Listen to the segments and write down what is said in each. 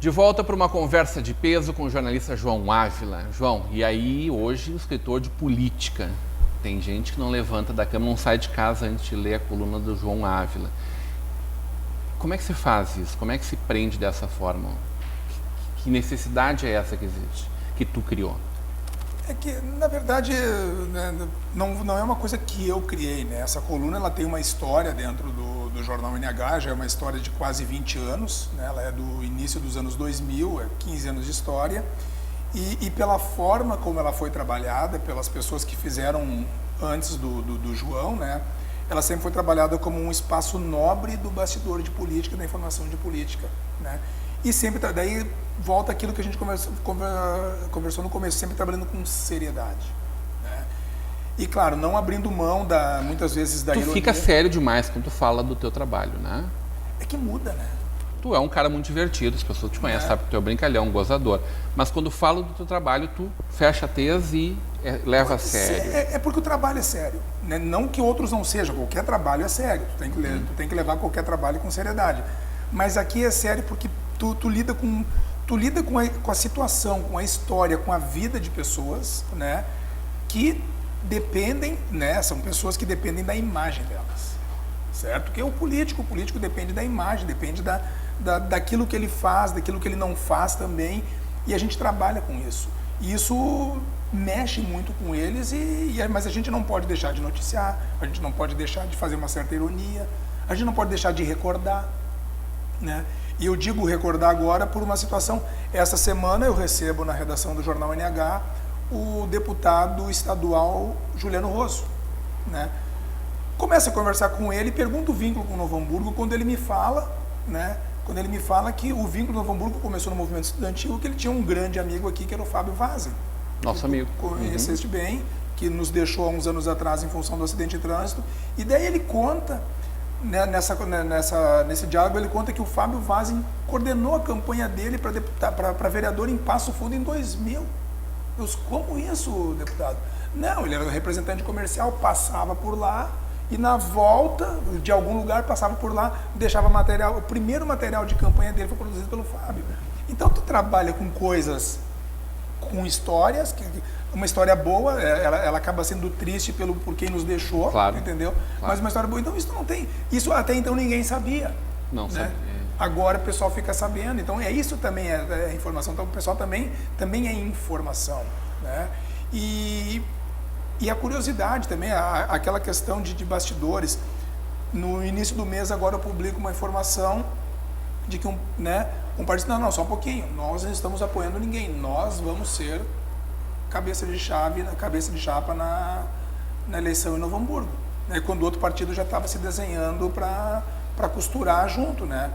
De volta para uma conversa de peso com o jornalista João Ávila. João, e aí hoje o escritor de política. Tem gente que não levanta da cama, não sai de casa antes de ler a coluna do João Ávila. Como é que se faz isso? Como é que se prende dessa forma? Que necessidade é essa que existe, que tu criou? É que, na verdade, né, não é uma coisa que eu criei, né? Essa coluna ela tem uma história dentro do jornal NH, já é uma história de quase 20 anos, né? Ela é do início dos anos 2000, é 15 anos de história, e pela forma como ela foi trabalhada, pelas pessoas que fizeram antes do João, né? Ela sempre foi trabalhada como um espaço nobre do bastidor de política, da informação de política, né? E sempre, daí volta aquilo que a gente conversou no começo, sempre trabalhando com seriedade, né? E claro, não abrindo mão, muitas vezes, da ironia. Tu fica sério demais quando tu fala do teu trabalho, né? É que muda, né? Tu é um cara muito divertido, as pessoas te conhecem, sabem que tu é um brincalhão, um gozador. Mas quando falo do teu trabalho, tu fecha a tez e leva a sério. É porque o trabalho é sério, né? Não que outros não sejam, qualquer trabalho é sério. Tu tem que levar qualquer trabalho com seriedade. Mas aqui é sério porque tu lida com a situação, com a história, com a vida de pessoas, né, que dependem, né, são pessoas que dependem da imagem delas, certo? Porque o político depende da imagem, depende daquilo que ele faz, daquilo que ele não faz também, e a gente trabalha com isso. E isso mexe muito com eles, mas a gente não pode deixar de noticiar, a gente não pode deixar de fazer uma certa ironia, a gente não pode deixar de recordar, né? E eu digo recordar agora por uma situação. Essa semana eu recebo na redação do Jornal NH o deputado estadual Juliano Rosso, né? Começo a conversar com ele, pergunto o vínculo com o Novo Hamburgo, quando ele me fala, né? Quando ele me fala que o vínculo do Novo Hamburgo começou no movimento estudantil, que ele tinha um grande amigo aqui, que era o Fábio Vazem. Nosso amigo. Conheceste bem, que nos deixou há uns anos atrás em função do acidente de trânsito. E daí ele conta, né, nesse diálogo, ele conta que o Fábio Vazem coordenou a campanha dele para vereador em Passo Fundo em 2000. Como isso, deputado? Não, ele era representante comercial, passava por lá e na volta de algum lugar passava por lá, deixava material. O primeiro material de campanha dele foi produzido pelo Fábio. Então tu trabalha com coisas, com histórias, uma história boa, ela acaba sendo triste por quem nos deixou, claro, entendeu? Claro. Mas uma história boa. Então isso não tem, isso até então ninguém sabia. Não, né? Sabia. Agora o pessoal fica sabendo. Então isso também é informação. Então o pessoal também é informação, né? E a curiosidade também, aquela questão de bastidores. No início do mês agora eu publico uma informação de que um partido, não, só um pouquinho, nós não estamos apoiando ninguém, nós vamos ser cabeça de chapa na eleição em Novo Hamburgo, né? Quando outro partido já estava se desenhando para costurar junto, né?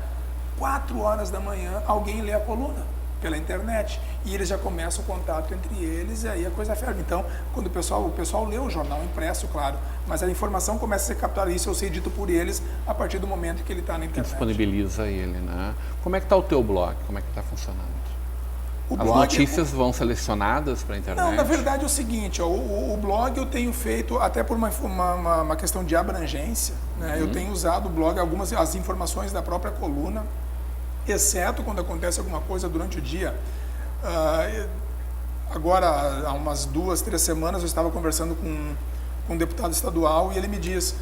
4 horas da manhã alguém lê a coluna pela internet e eles já começam o contato entre eles e aí a coisa ferve. Então, quando o pessoal lê o jornal impresso, claro, mas a informação começa a ser captada, isso eu sei dito por eles a partir do momento que ele está na internet. Que disponibiliza ele, né? Como é que está o teu blog? Como é que está funcionando? As notícias vão selecionadas para a internet? Não, na verdade é o seguinte, ó, o blog eu tenho feito, até por uma questão de abrangência, né? Eu tenho usado o blog, as informações da própria coluna, exceto quando acontece alguma coisa durante o dia. Agora, há umas 2, 3 semanas, eu estava conversando com um deputado estadual e ele me diz,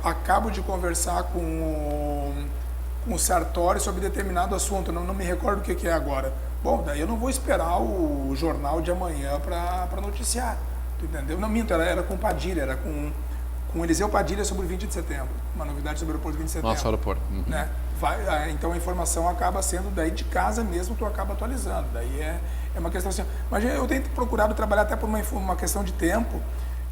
acabo de conversar com o Sartori sobre determinado assunto, não me recordo o que é agora. Bom, daí eu não vou esperar o jornal de amanhã para noticiar, tu entendeu? Não, minto, era com Padilha, era com Eliseu Padilha sobre o 20 de setembro, uma novidade sobre o aeroporto 20 de setembro. Nosso aeroporto. Né? Então a informação acaba sendo daí de casa mesmo, tu acaba atualizando, daí é uma questão assim. Mas eu tenho procurado trabalhar até por uma questão de tempo,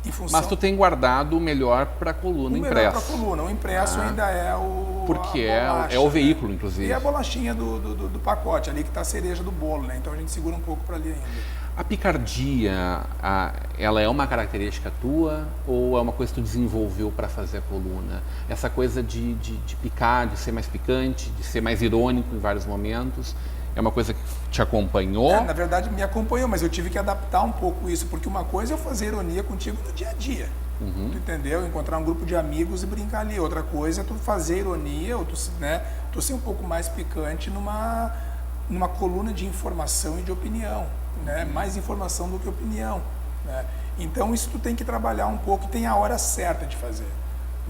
em função... Mas tu tem guardado o melhor para a coluna impressa. O melhor para a coluna, o impresso ainda é o... Porque bolacha, é o veículo, inclusive. E a bolachinha do pacote, ali que está a cereja do bolo, né? Então a gente segura um pouco para ali ainda. A picardia, ela é uma característica tua ou é uma coisa que tu desenvolveu para fazer a coluna? Essa coisa de picar, de ser mais picante, de ser mais irônico em vários momentos, é uma coisa que te acompanhou? Na verdade me acompanhou, mas eu tive que adaptar um pouco isso, porque uma coisa é eu fazer ironia contigo no dia a dia. Tu entendeu? Encontrar um grupo de amigos e brincar ali. Outra coisa é tu fazer ironia, ou tu ser um pouco mais picante numa coluna de informação e de opinião, né? Mais informação do que opinião, né? Então isso tu tem que trabalhar um pouco e tem a hora certa de fazer,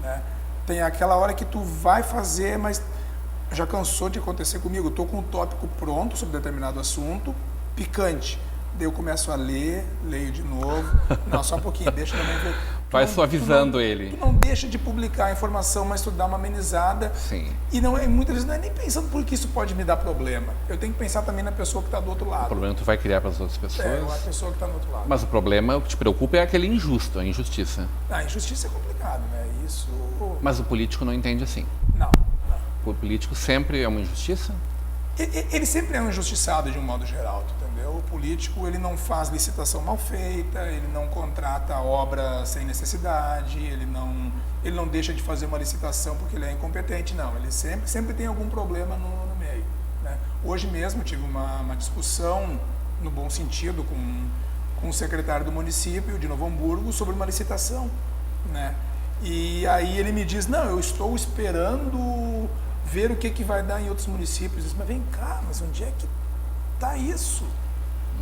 né? Tem aquela hora que tu vai fazer, mas já cansou de acontecer comigo, eu tô com um tópico pronto sobre determinado assunto, picante. Daí eu começo a ler, leio de novo. Não, só um pouquinho, deixa também ver. Vai suavizando ele. Tu não deixa de publicar a informação, mas tu dá uma amenizada. Sim. E não, muitas vezes não é nem pensando porque isso pode me dar problema. Eu tenho que pensar também na pessoa que está do outro lado. O problema tu vai criar para as outras pessoas. É, a pessoa que está do outro lado. Mas o problema, o que te preocupa é aquele injusto, a injustiça. A injustiça é complicado, né? Isso... Mas o político não entende assim. Não. O político sempre é uma injustiça? Ele sempre é um injustiçado de um modo geral, entendeu? O político, ele não faz licitação mal feita, ele não contrata obra sem necessidade, ele não deixa de fazer uma licitação porque ele é incompetente, não. Ele sempre tem algum problema no meio, né? Hoje mesmo tive uma discussão, no bom sentido, com o secretário do município de Novo Hamburgo sobre uma licitação, né? E aí ele me diz, não, eu estou esperando ver o que vai dar em outros municípios. Mas vem cá, mas onde é que está isso?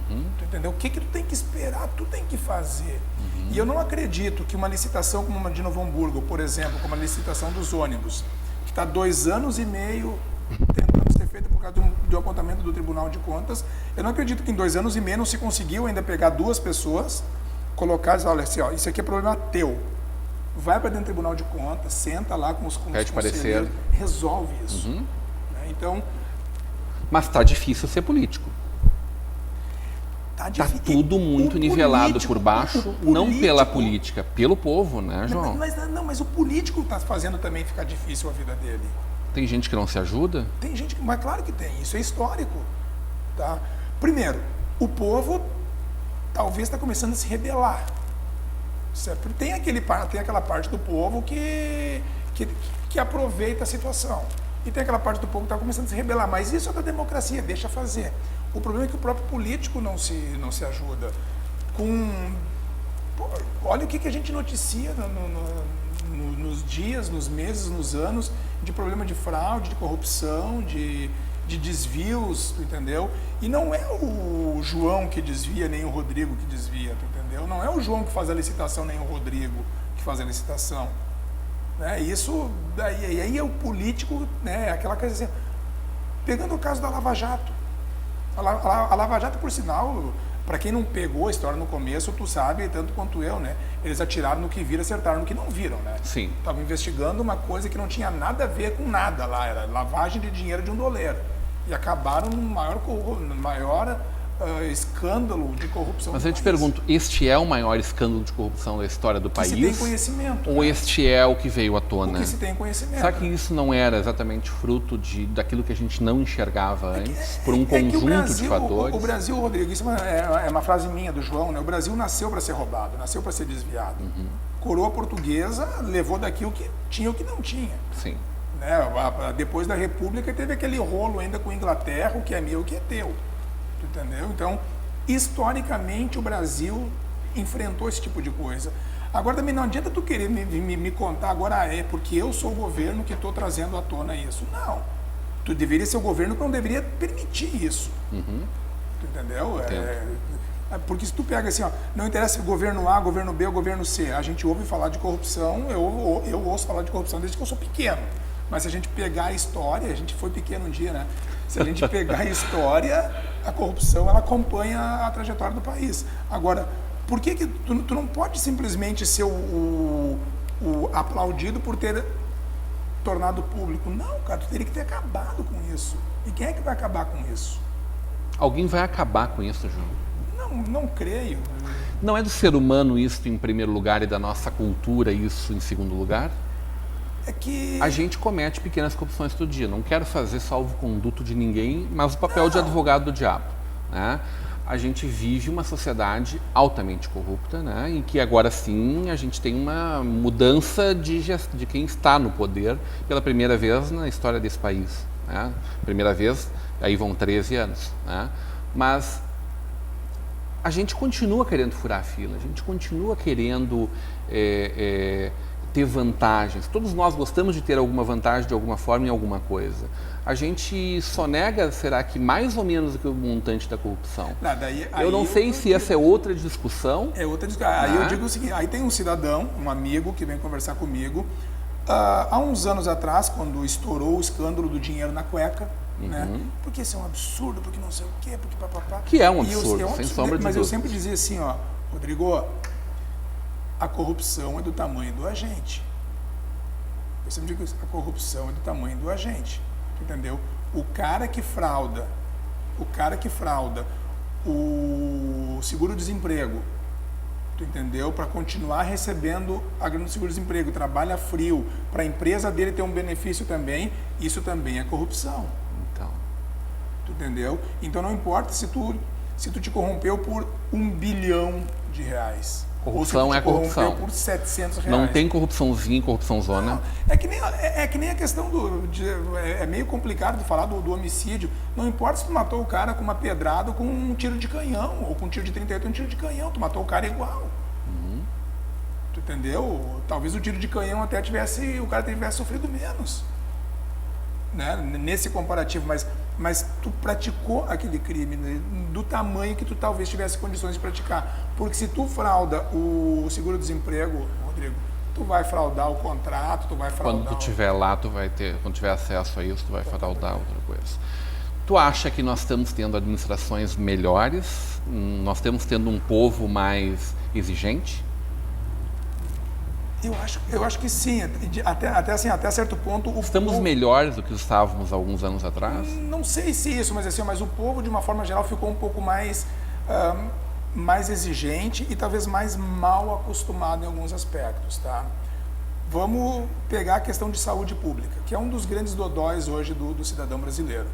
Tu entendeu? O que tu tem que esperar, tu tem que fazer. E eu não acredito que uma licitação como uma de Novo Hamburgo, por exemplo, como a licitação dos ônibus, que está 2 anos e meio tentando ser feita por causa do apontamento do Tribunal de Contas, eu não acredito que em 2 anos e meio não se conseguiu ainda pegar 2 pessoas, colocar e dizer, olha, assim, ó, isso aqui é problema teu. Vai para dentro do Tribunal de Contas, senta lá com os conselheiros, resolve isso. Né? Então, mas está difícil ser político. Está tudo muito nivelado por baixo, não pela política, pelo povo, né, João? Mas o político está fazendo também ficar difícil a vida dele. Tem gente que não se ajuda? Tem gente que, mas claro que tem, isso é histórico. Tá? Primeiro, o povo talvez está começando a se rebelar. Certo? Tem aquela parte do povo que aproveita a situação. E tem aquela parte do povo que está começando a se rebelar. Mas isso é da democracia, deixa fazer. O problema é que o próprio político não se ajuda. Olha o que a gente noticia nos dias, nos meses, nos anos, de problema de fraude, de corrupção, de desvios, tu entendeu? E não é o João que desvia, nem o Rodrigo que desvia, tu entendeu? Não é o João que faz a licitação, nem o Rodrigo que faz a licitação. Né? Isso, aí é o político, né? Aquela coisa assim, pegando o caso da Lava Jato. A Lava Jato, por sinal, para quem não pegou a história no começo, tu sabe, tanto quanto eu, né? Eles atiraram no que viram, acertaram no que não viram, né? Sim. Estavam investigando uma coisa que não tinha nada a ver com nada lá, era lavagem de dinheiro de um doleiro. E acabaram no maior escândalo de corrupção. Mas eu te pergunto, este é o maior escândalo de corrupção da história do país? Que se tem conhecimento. Ou este é o que veio à tona? O que se tem conhecimento. Será que isso não era exatamente fruto daquilo que a gente não enxergava antes? Por um conjunto de fatores? O Brasil, Rodrigo, isso é uma frase minha do João, né? O Brasil nasceu para ser roubado, nasceu para ser desviado. Coroa portuguesa levou daqui o que tinha e o que não tinha. Sim. Né? Depois da República teve aquele rolo ainda com a Inglaterra, o que é meu, o que é teu. Tu entendeu? Então, historicamente, o Brasil enfrentou esse tipo de coisa. Agora, também não adianta tu querer me contar agora porque eu sou o governo que estou trazendo à tona isso. Não. Tu deveria ser o governo que não deveria permitir isso. Tu entendeu? Porque se tu pega assim, ó, não interessa o governo A, governo B ou governo C, a gente ouve falar de corrupção, eu ouço falar de corrupção desde que eu sou pequeno. Mas se a gente pegar a história, a gente foi pequeno um dia, né? Se a gente pegar a história, a corrupção ela acompanha a trajetória do país. Agora, por que tu não pode simplesmente ser o aplaudido por ter tornado público? Não, cara, tu teria que ter acabado com isso. E quem é que vai acabar com isso? Alguém vai acabar com isso, João? Não creio. Não é do ser humano isso em primeiro lugar e da nossa cultura isso em segundo lugar? É que... A gente comete pequenas corrupções todo dia. Não quero fazer salvo-conduto de ninguém, mas o papel de advogado do diabo. Né? A gente vive uma sociedade altamente corrupta, né? Em que agora sim a gente tem uma mudança de quem está no poder pela primeira vez na história desse país. Né? Primeira vez, aí vão 13 anos. Né? Mas a gente continua querendo furar a fila, a gente continua querendo... ter ter vantagens. Todos nós gostamos de ter alguma vantagem de alguma forma em alguma coisa. A gente só nega, será que mais ou menos do que o montante da corrupção? Eu não sei se essa é outra discussão. É outra discussão. Aí eu digo o seguinte, aí tem um cidadão, um amigo que vem conversar comigo, há uns anos atrás, quando estourou o escândalo do dinheiro na cueca, né? Porque isso é um absurdo, porque não sei o quê, porque papapá. Que é um absurdo, sem sombra de Mas dúvida. eu sempre dizia assim, ó, Rodrigo, a corrupção é do tamanho do agente. Eu sempre digo isso, a corrupção é do tamanho do agente, entendeu? O cara que frauda o seguro-desemprego, tu entendeu? Para continuar recebendo a grana do seguro-desemprego, trabalha frio, para a empresa dele ter um benefício também, isso também é corrupção. Então. Tu entendeu? Então não importa se tu te corrompeu por R$1 bilhão. Corrupção é corrupção. Por R$700. Não tem corrupçãozinha, corrupção zona. Não, é que nem a questão é meio complicado de falar do homicídio. Não importa se tu matou o cara com uma pedrada ou com um tiro de canhão, ou com um tiro de 38 um tiro de canhão, tu matou o cara igual. Tu entendeu? Talvez o tiro de canhão até o cara tivesse sofrido menos, né? Nesse comparativo, mas tu praticou aquele crime, né, do tamanho que tu talvez tivesse condições de praticar. Porque se tu frauda o seguro-desemprego, Rodrigo, tu vai fraudar o contrato, tu vai fraudar... Quando tu estiver lá, quando tiver acesso a isso, tu vai fraudar outra coisa. Tu acha que nós estamos tendo administrações melhores? Nós estamos tendo um povo mais exigente? Eu acho que sim, até certo ponto... Estamos melhores do que estávamos alguns anos atrás? Não sei se isso, mas o povo, de uma forma geral, ficou um pouco mais exigente e talvez mais mal acostumado em alguns aspectos, tá? Vamos pegar a questão de saúde pública, que é um dos grandes dodóis hoje do cidadão brasileiro.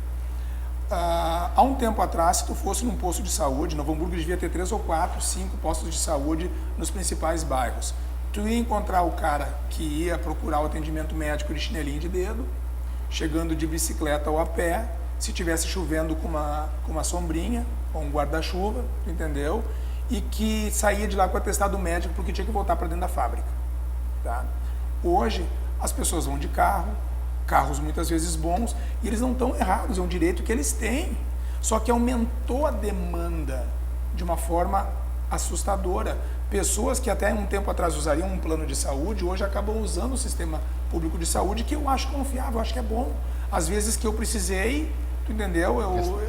Há um tempo atrás, se tu fosse num posto de saúde, Novo Hamburgo devia ter 3 ou 4, 5 postos de saúde nos principais bairros. Tu ia encontrar o cara que ia procurar o atendimento médico de chinelinho de dedo, chegando de bicicleta ou a pé, se tivesse chovendo com uma sombrinha ou um guarda-chuva, entendeu? E que saía de lá com o atestado médico porque tinha que voltar para dentro da fábrica, tá? Hoje, as pessoas vão de carros muitas vezes bons, e eles não estão errados, é um direito que eles têm. Só que aumentou a demanda de uma forma assustadora. Pessoas que até um tempo atrás usariam um plano de saúde, hoje acabam usando o sistema público de saúde, que eu acho confiável, eu acho que é bom. Às vezes que eu precisei, tu entendeu?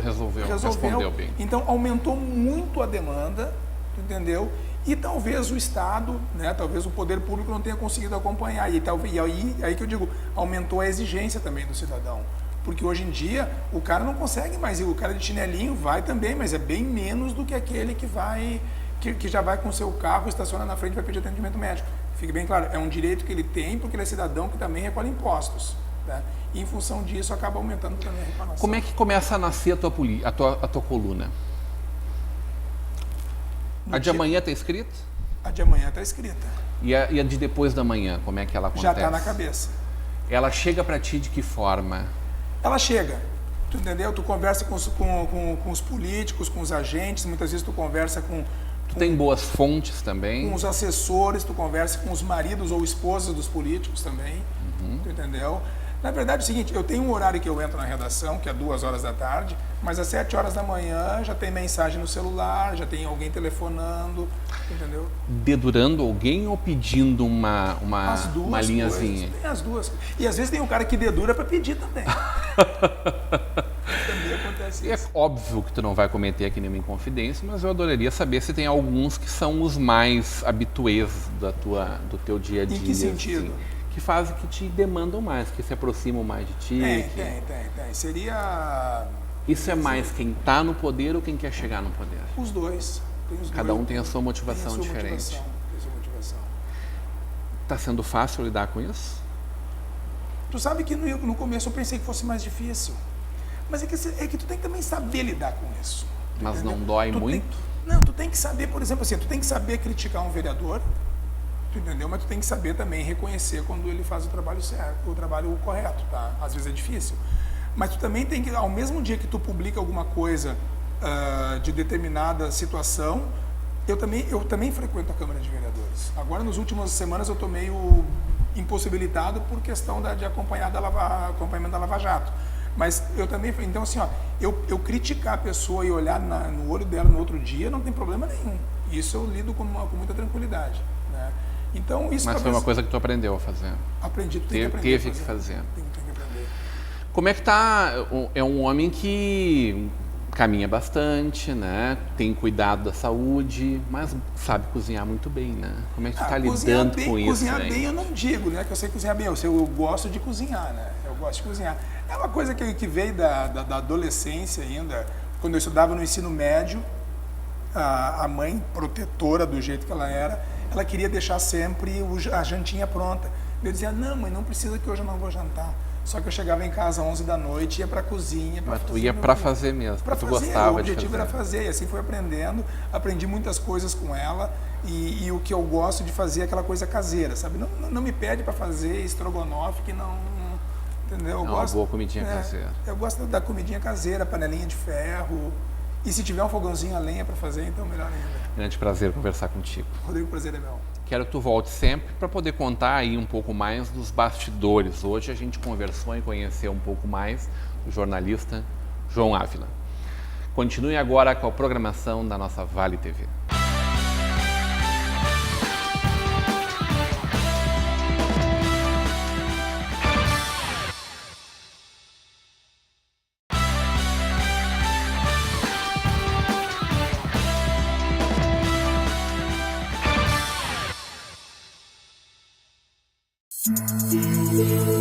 Respondeu bem. Então aumentou muito a demanda, tu entendeu? E talvez o Estado, né, talvez o poder público não tenha conseguido acompanhar. E aí que eu digo, aumentou a exigência também do cidadão. Porque hoje em dia o cara não consegue mais ir, o cara de chinelinho vai também, mas é bem menos do que aquele que já vai com o seu carro, estaciona na frente e vai pedir atendimento médico. Fique bem claro, é um direito que ele tem porque ele é cidadão que também recolhe impostos, né? E em função disso acaba aumentando também a reclamação. Como é que começa a nascer a tua coluna? A de amanhã está escrita? A de amanhã está escrita. E a de depois da manhã, como é que ela acontece? Já está na cabeça. Ela chega para ti de que forma? Ela chega, tu entendeu? Tu conversa com os políticos, com os agentes, muitas vezes tu conversa Tu tem boas fontes também? Com os assessores, tu conversa com os maridos ou esposas dos políticos também, tu entendeu? Na verdade é o seguinte, eu tenho um horário que eu entro na redação, que é 2h da tarde, mas às 7h da manhã já tem mensagem no celular, já tem alguém telefonando, entendeu? Dedurando alguém ou pedindo uma linhazinha? Tem as duas. E às vezes tem um cara que dedura para pedir também. Também acontece isso. É óbvio que tu não vai cometer aqui nenhuma inconfidência, mas eu adoraria saber se tem alguns que são os mais habituês do teu dia a dia. Em que sentido? Assim, que fazem, que te demandam mais, que se aproximam mais de ti. Tem. Seria... Isso é mais quem está no poder ou quem quer chegar no poder? Os dois. Cada um tem a sua motivação diferente. Tem a sua motivação. Está sendo fácil lidar com isso? Tu sabe que no começo eu pensei que fosse mais difícil. Mas é que tu tem que também saber lidar com isso. Mas entendeu? Não dói muito? Não, tu tem que saber, por exemplo, assim, tu tem que saber criticar um vereador, tu entendeu? Mas tu tem que saber também reconhecer quando ele faz o trabalho certo, o trabalho correto, tá? Às vezes é difícil. Mas tu também tem que, ao mesmo dia que tu publica alguma coisa de determinada situação, eu também frequento a Câmara de Vereadores. Agora, nas últimas semanas, eu tô meio impossibilitado por questão de acompanhamento da Lava Jato. Mas eu também, então assim, ó, eu criticar a pessoa e olhar no olho dela no outro dia não tem problema nenhum. Isso eu lido com muita tranquilidade, né? Então isso. Mas foi uma coisa que tu aprendeu a fazer? Aprendi, tu tem que aprender. Teve que fazer. Tem que aprender. Como é que tá? É um homem que caminha bastante, né? Tem cuidado da saúde, mas sabe cozinhar muito bem, né? Como é que tu tá lidando com isso? Cozinhar bem eu não digo, né? Que eu sei cozinhar bem. Eu gosto de cozinhar, né? Eu gosto de cozinhar. É uma coisa que veio da adolescência ainda. Quando eu estudava no ensino médio, a mãe, protetora do jeito que ela era, ela queria deixar sempre a jantinha pronta. Eu dizia, não, mãe, não precisa que hoje eu não vou jantar. Só que eu chegava em casa às 11 da noite, ia para a cozinha. Mas tu ia para fazer mesmo, porque tu gostava de fazer. O objetivo era fazer, e assim fui aprendendo. Aprendi muitas coisas com ela, e o que eu gosto de fazer é aquela coisa caseira, sabe? Não me pede para fazer estrogonofe, que não... Entendeu? Uma boa comidinha caseira. Eu gosto da comidinha caseira, panelinha de ferro. E se tiver um fogãozinho a lenha para fazer, então melhor ainda. Grande prazer conversar contigo. Rodrigo, prazer é meu. Quero que tu volte sempre para poder contar aí um pouco mais dos bastidores. Hoje a gente conversou e conheceu um pouco mais do jornalista João Ávila. Continue agora com a programação da nossa Vale TV. Música